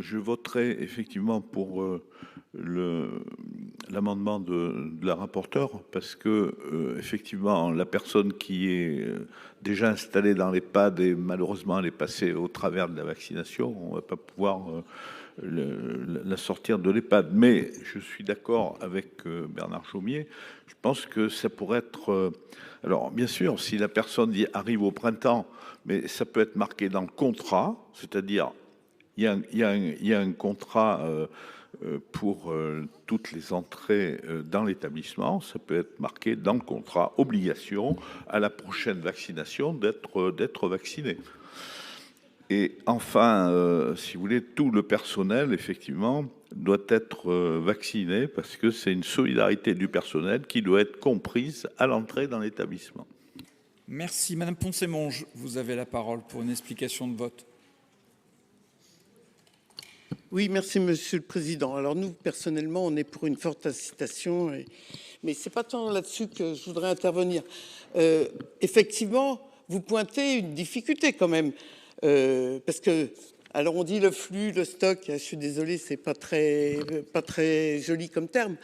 Je voterai effectivement pour l'amendement de la rapporteure parce que effectivement la personne qui est déjà installée dans l'EHPAD et malheureusement elle est passée au travers de la vaccination, on va pas pouvoir la sortir de l'EHPAD. Mais je suis d'accord avec Bernard Chaumier. Je pense que ça pourrait être alors bien sûr si la personne arrive au printemps, mais ça peut être marqué dans le contrat, c'est-à-dire il y a un contrat pour toutes les entrées dans l'établissement. Ça peut être marqué dans le contrat, obligation à la prochaine vaccination d'être vacciné. Et enfin, si vous voulez, tout le personnel, effectivement, doit être vacciné parce que c'est une solidarité du personnel qui doit être comprise à l'entrée dans l'établissement. Merci. Madame Poncet-Monge, vous avez la parole pour une explication de vote. Oui, merci Monsieur le Président. Alors nous, personnellement, on est pour une forte incitation, mais c'est pas tant là-dessus que je voudrais intervenir. Effectivement, vous pointez une difficulté quand même, parce que, alors on dit le flux, le stock, je suis désolé, c'est pas très joli comme terme,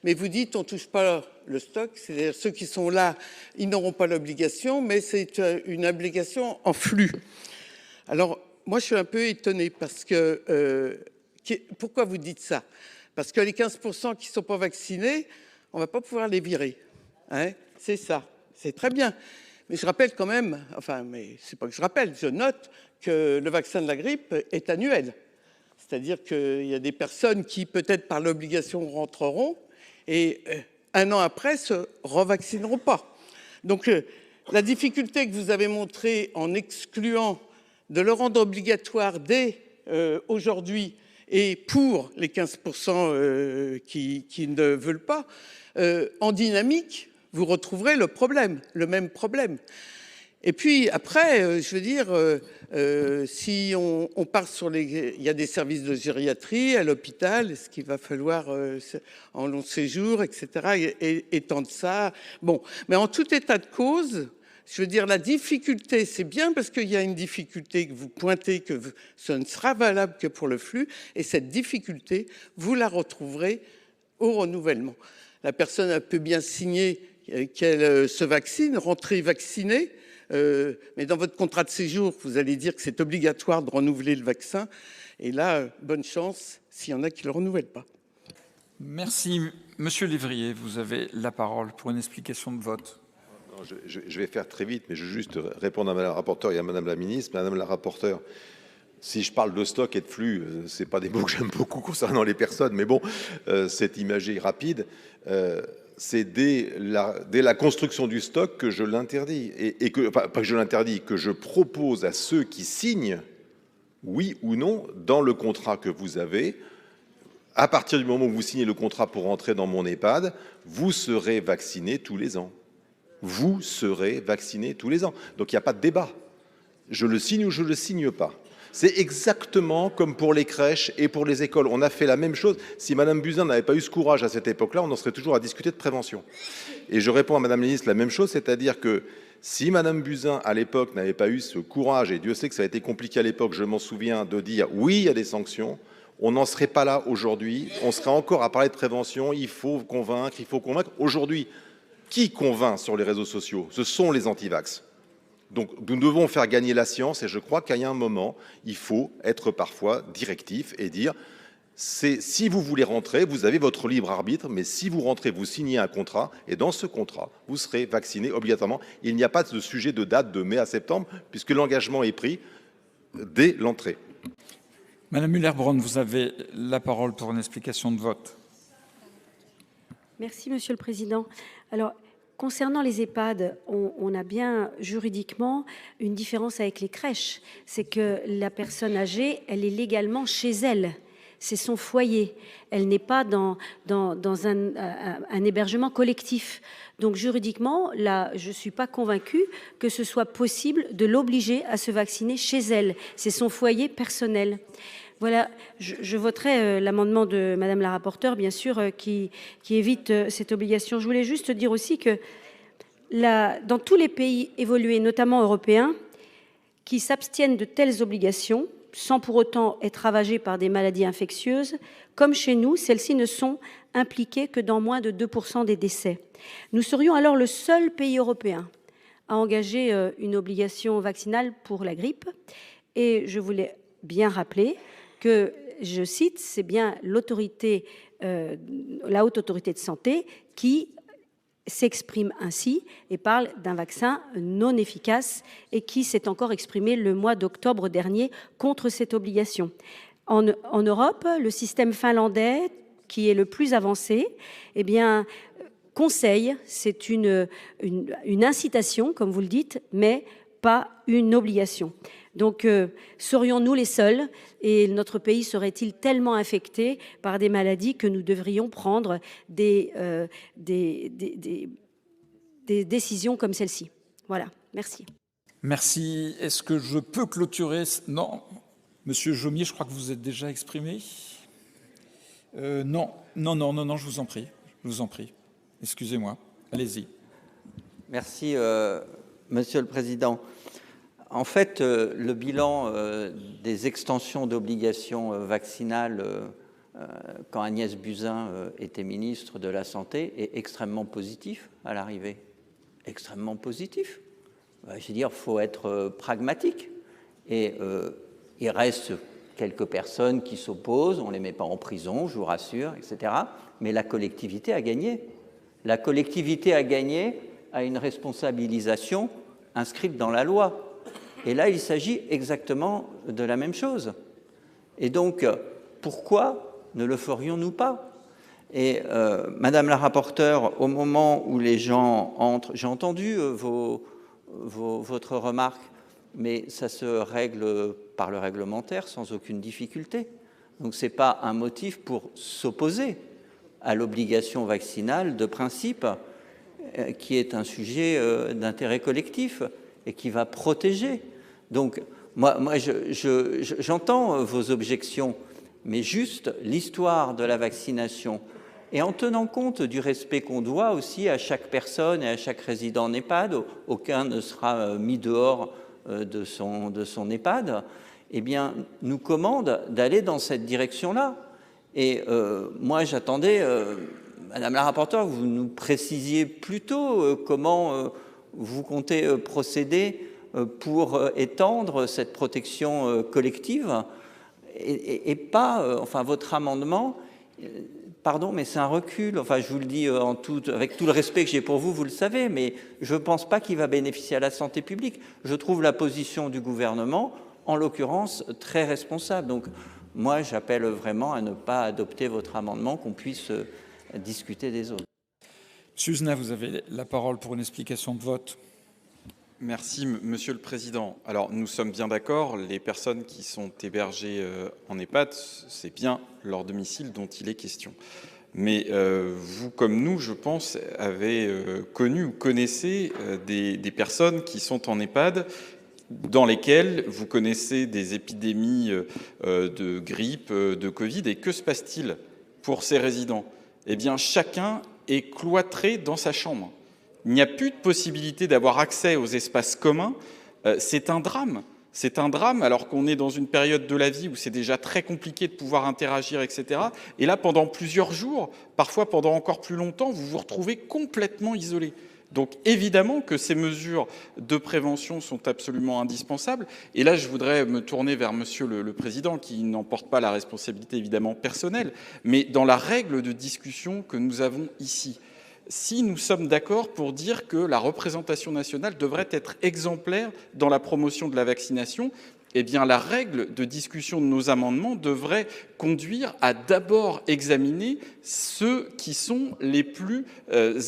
mais vous dites on touche pas le stock, c'est-à-dire ceux qui sont là, ils n'auront pas l'obligation, mais c'est une obligation en flux. Alors, moi, je suis un peu étonné parce que, pourquoi vous dites ça? Parce que les 15% qui ne sont pas vaccinés, on ne va pas pouvoir les virer. Hein, c'est ça, c'est très bien. Mais je rappelle quand même, enfin, mais c'est pas que je rappelle, je note que le vaccin de la grippe est annuel. C'est-à-dire qu'il y a des personnes qui, peut-être par l'obligation, rentreront et un an après, se revaccineront pas. Donc, la difficulté que vous avez montrée en excluant de le rendre obligatoire dès aujourd'hui et pour les 15% qui ne veulent pas, en dynamique, vous retrouverez le même problème. Et puis après, je veux dire, si on part sur il y a des services de gériatrie à l'hôpital, est-ce qu'il va falloir en long séjour, etc., étendre ça. Bon, mais en tout état de cause, je veux dire, la difficulté, c'est bien parce qu'il y a une difficulté que vous pointez, que ce ne sera valable que pour le flux. Et cette difficulté, vous la retrouverez au renouvellement. La personne peut bien signer qu'elle se vaccine, rentrer vaccinée. Mais dans votre contrat de séjour, vous allez dire que c'est obligatoire de renouveler le vaccin. Et là, bonne chance s'il y en a qui ne le renouvellent pas. Merci. Monsieur Lévrier, vous avez la parole pour une explication de vote. Je vais faire très vite, mais je veux juste répondre à Madame la rapporteure et à Madame la ministre. Madame la rapporteure, si je parle de stock et de flux, c'est pas des mots que j'aime beaucoup concernant les personnes, mais bon, cette imagerie rapide, c'est dès la construction du stock que je l'interdis. Et que, pas que je l'interdis, que je propose à ceux qui signent, oui ou non, dans le contrat que vous avez, à partir du moment où vous signez le contrat pour rentrer dans mon EHPAD, vous serez vacciné tous les ans. Vous serez vacciné tous les ans. Donc il n'y a pas de débat. Je le signe ou je ne le signe pas. C'est exactement comme pour les crèches et pour les écoles. On a fait la même chose. Si Madame Buzyn n'avait pas eu ce courage à cette époque-là, on en serait toujours à discuter de prévention. Et je réponds à Madame la ministre la même chose, c'est-à-dire que si Madame Buzyn, à l'époque, n'avait pas eu ce courage, et Dieu sait que ça a été compliqué à l'époque, je m'en souviens, de dire oui, il y a des sanctions, on n'en serait pas là aujourd'hui. On serait encore à parler de prévention. Il faut convaincre, il faut convaincre. Aujourd'hui, qui convainc sur les réseaux sociaux? Ce sont les antivax. Donc nous devons faire gagner la science et je crois qu'à un moment, il faut être parfois directif et dire si vous voulez rentrer, vous avez votre libre arbitre, mais si vous rentrez, vous signez un contrat et dans ce contrat, vous serez vacciné obligatoirement. Il n'y a pas de sujet de date de mai à septembre puisque l'engagement est pris dès l'entrée. Madame Müller-Bronn, vous avez la parole pour une explication de vote. Merci, Monsieur le Président. Alors, concernant les EHPAD, on a bien juridiquement une différence avec les crèches. C'est que la personne âgée, elle est légalement chez elle. C'est son foyer. Elle n'est pas dans un hébergement collectif. Donc juridiquement, là, je ne suis pas convaincue que ce soit possible de l'obliger à se vacciner chez elle. C'est son foyer personnel. Voilà, je voterai l'amendement de Madame la rapporteure, bien sûr, qui évite cette obligation. Je voulais juste dire aussi que dans tous les pays évolués, notamment européens, qui s'abstiennent de telles obligations, sans pour autant être ravagées par des maladies infectieuses. Comme chez nous, celles-ci ne sont impliquées que dans moins de 2% des décès. Nous serions alors le seul pays européen à engager une obligation vaccinale pour la grippe. Et je voulais bien rappeler que, je cite, c'est bien la Haute Autorité de Santé qui s'exprime ainsi et parle d'un vaccin non efficace et qui s'est encore exprimé le mois d'octobre dernier contre cette obligation. En Europe, le système finlandais, qui est le plus avancé, eh bien, conseille, c'est une incitation, comme vous le dites, mais pas une obligation. Donc, serions-nous les seuls et notre pays serait-il tellement infecté par des maladies que nous devrions prendre des décisions comme celle-ci? Voilà, merci. Merci. Est-ce que je peux clôturer? Non. Monsieur Jomier, je crois que vous êtes déjà exprimé. Non, je vous en prie. Je vous en prie. Excusez-moi. Allez-y. Merci, Monsieur le Président. En fait, le bilan des extensions d'obligations vaccinales quand Agnès Buzyn était ministre de la Santé est extrêmement positif à l'arrivée. Extrêmement positif. Je veux dire, il faut être pragmatique. Et il reste quelques personnes qui s'opposent, on ne les met pas en prison, je vous rassure, etc. Mais la collectivité a gagné. La collectivité a gagné à une responsabilisation inscrite dans la loi. Et là, il s'agit exactement de la même chose. Et donc, pourquoi ne le ferions-nous pas? Et Madame la rapporteure, au moment où les gens entrent, j'ai entendu votre remarque, mais ça se règle par le réglementaire sans aucune difficulté. Donc, ce n'est pas un motif pour s'opposer à l'obligation vaccinale de principe, qui est un sujet d'intérêt collectif et qui va protéger. Donc, moi j'entends vos objections, mais juste l'histoire de la vaccination, et en tenant compte du respect qu'on doit aussi à chaque personne et à chaque résident en EHPAD, aucun ne sera mis dehors de son EHPAD, eh bien, nous commande d'aller dans cette direction-là. Et moi, j'attendais, Madame la rapporteure, que vous nous précisiez plutôt comment vous comptez procéder pour étendre cette protection collective et pas, enfin, votre amendement, pardon, mais c'est un recul, enfin, je vous le dis avec tout le respect que j'ai pour vous, vous le savez, mais je ne pense pas qu'il va bénéficier à la santé publique. Je trouve la position du gouvernement, en l'occurrence, très responsable. Donc, moi, j'appelle vraiment à ne pas adopter votre amendement, qu'on puisse discuter des autres. Monsieur Uzna, vous avez la parole pour une explication de vote. Merci, Monsieur le Président. Alors, nous sommes bien d'accord, les personnes qui sont hébergées en EHPAD, c'est bien leur domicile dont il est question. Mais vous, comme nous, je pense, avez connu ou connaissez des personnes qui sont en EHPAD dans lesquelles vous connaissez des épidémies de grippe, de Covid. Et que se passe-t-il pour ces résidents? Eh bien, chacun est cloîtré dans sa chambre. Il n'y a plus de possibilité d'avoir accès aux espaces communs. C'est un drame. C'est un drame alors qu'on est dans une période de la vie où c'est déjà très compliqué de pouvoir interagir, etc. Et là, pendant plusieurs jours, parfois pendant encore plus longtemps, vous vous retrouvez complètement isolé. Donc évidemment que ces mesures de prévention sont absolument indispensables. Et là, je voudrais me tourner vers Monsieur le Président, qui n'en porte pas la responsabilité évidemment personnelle, mais dans la règle de discussion que nous avons ici. Si nous sommes d'accord pour dire que la représentation nationale devrait être exemplaire dans la promotion de la vaccination, eh bien la règle de discussion de nos amendements devrait conduire à d'abord examiner ceux qui sont les plus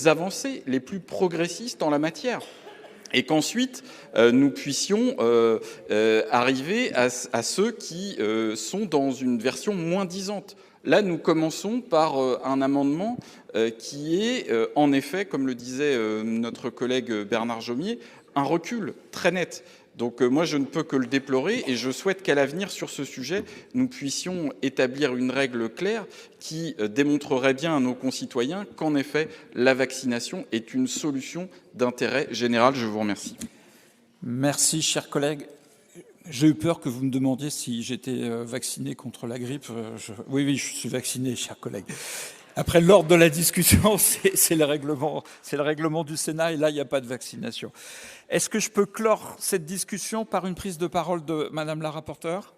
avancés, les plus progressistes en la matière. Et qu'ensuite, nous puissions arriver à ceux qui sont dans une version moins disante. Là, nous commençons par un amendement qui est, en effet, comme le disait notre collègue Bernard Jomier, un recul très net. Donc moi, je ne peux que le déplorer et je souhaite qu'à l'avenir, sur ce sujet, nous puissions établir une règle claire qui démontrerait bien à nos concitoyens qu'en effet, la vaccination est une solution d'intérêt général. Je vous remercie. Merci, chers collègues. J'ai eu peur que vous me demandiez si j'étais vacciné contre la grippe. Oui, je suis vacciné, chers collègues. Après, l'ordre de la discussion, c'est le règlement du Sénat, et là, il n'y a pas de vaccination. Est-ce que je peux clore cette discussion par une prise de parole de Madame la rapporteure ?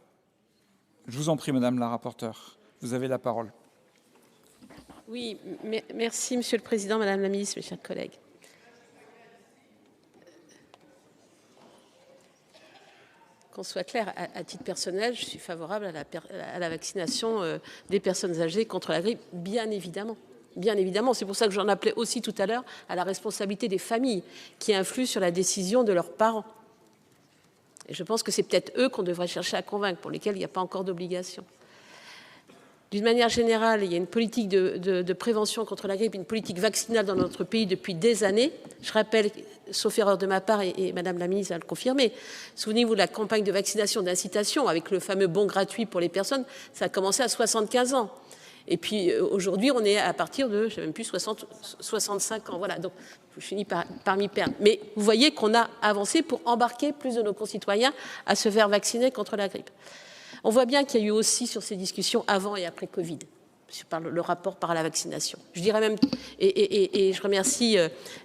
Je vous en prie, Madame la rapporteure, vous avez la parole. Oui, merci Monsieur le Président, Madame la Ministre, mes chers collègues. Qu'on soit clair, à titre personnel, je suis favorable à la vaccination des personnes âgées contre la grippe, bien évidemment. Bien évidemment, c'est pour ça que j'en appelais aussi tout à l'heure à la responsabilité des familles qui influent sur la décision de leurs parents. Et je pense que c'est peut-être eux qu'on devrait chercher à convaincre, pour lesquels il n'y a pas encore d'obligation. D'une manière générale, il y a une politique de prévention contre la grippe, une politique vaccinale dans notre pays depuis des années. Je rappelle, sauf erreur de ma part, et Madame la Ministre va le confirmer, souvenez-vous de la campagne de vaccination d'incitation avec le fameux bon gratuit pour les personnes, ça a commencé à 75 ans. Et puis aujourd'hui, on est à partir de, je ne sais même plus, 65 ans. Voilà, donc je finis par m'y perdre. Mais vous voyez qu'on a avancé pour embarquer plus de nos concitoyens à se faire vacciner contre la grippe. On voit bien qu'il y a eu aussi sur ces discussions avant et après Covid, par le rapport par la vaccination. Je dirais même, et je remercie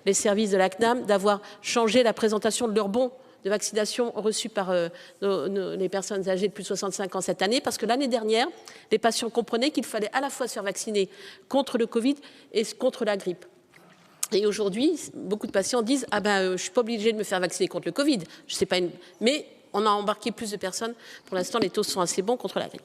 les services de la CNAM d'avoir changé la présentation de leurs bons de vaccination reçus par les personnes âgées de plus de 65 ans cette année, parce que l'année dernière, les patients comprenaient qu'il fallait à la fois se faire vacciner contre le Covid et contre la grippe. Et aujourd'hui, beaucoup de patients disent « Ah ben, je ne suis pas obligé de me faire vacciner contre le Covid, je sais pas mais on a embarqué plus de personnes. Pour l'instant, les taux sont assez bons contre la grippe. »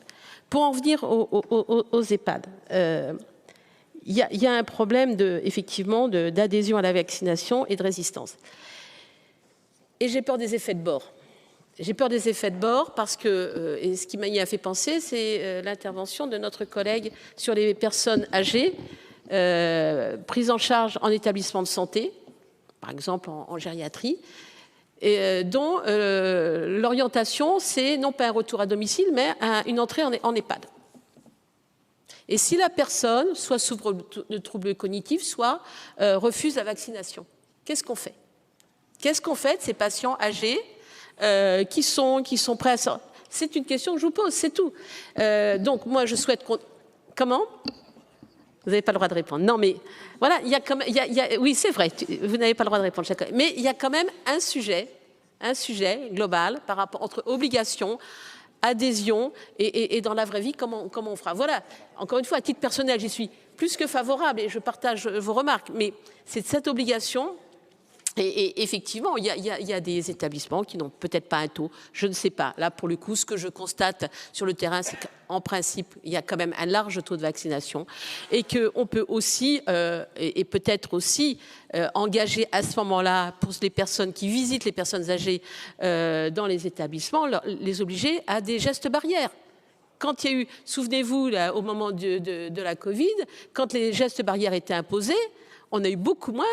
Pour en venir aux EHPAD, il y a un problème effectivement d'adhésion à la vaccination et de résistance. Et j'ai peur des effets de bord. J'ai peur des effets de bord parce que, et ce qui m'y a fait penser, c'est l'intervention de notre collègue sur les personnes âgées prises en charge en établissement de santé, par exemple en gériatrie, et dont l'orientation, c'est non pas un retour à domicile, mais une entrée en EHPAD. Et si la personne soit souffre de troubles cognitifs, soit refuse la vaccination, qu'est-ce qu'on fait ? Qu'est-ce qu'on fait de ces patients âgés qui sont prêts à ça ? C'est une question que je vous pose, c'est tout. Donc moi, je souhaite qu'on... Comment ? Vous n'avez pas le droit de répondre. Non, mais voilà, il y a quand même... oui, c'est vrai, vous n'avez pas le droit de répondre. Mais il y a quand même un sujet global par rapport entre obligation, adhésion et dans la vraie vie, comment on fera. Voilà, encore une fois, à titre personnel, j'y suis plus que favorable et je partage vos remarques, mais c'est cette obligation... Et effectivement, il y a des établissements qui n'ont peut-être pas un taux, je ne sais pas. Là, pour le coup, ce que je constate sur le terrain, c'est qu'en principe, il y a quand même un large taux de vaccination et qu'on peut aussi, et peut-être aussi, engager à ce moment-là, pour les personnes qui visitent les personnes âgées dans les établissements, les obliger à des gestes barrières. Quand il y a eu, souvenez-vous, là, au moment de la Covid, quand les gestes barrières étaient imposés, on a eu beaucoup moins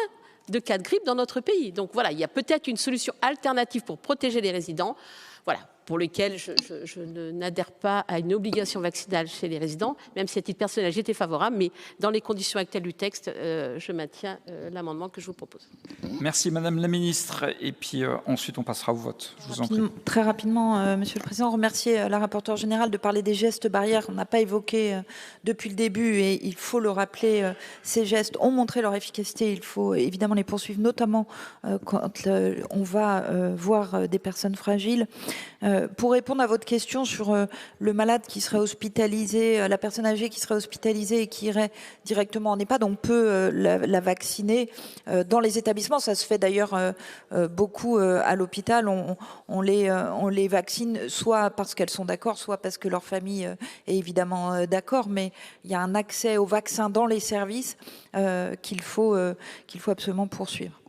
de cas de grippe dans notre pays. Donc voilà, il y a peut-être une solution alternative pour protéger les résidents, voilà, pour lesquels je n'adhère pas à une obligation vaccinale chez les résidents, même si à titre personnel j'étais favorable, mais dans les conditions actuelles du texte, je maintiens l'amendement que je vous propose. Merci Madame la Ministre, et puis ensuite on passera au vote. Je vous en prie. Très rapidement, Monsieur le Président, remercier la rapporteure générale de parler des gestes barrières qu'on n'a pas évoqués depuis le début, et il faut le rappeler, ces gestes ont montré leur efficacité, il faut évidemment les poursuivre, notamment quand on va voir des personnes fragiles. Pour répondre à votre question sur le malade qui serait hospitalisé, la personne âgée qui serait hospitalisée et qui irait directement en EHPAD, on peut la vacciner dans les établissements. Ça se fait d'ailleurs beaucoup à l'hôpital. On les vaccine soit parce qu'elles sont d'accord, soit parce que leur famille est évidemment d'accord. Mais il y a un accès au vaccin dans les services qu'il faut absolument poursuivre.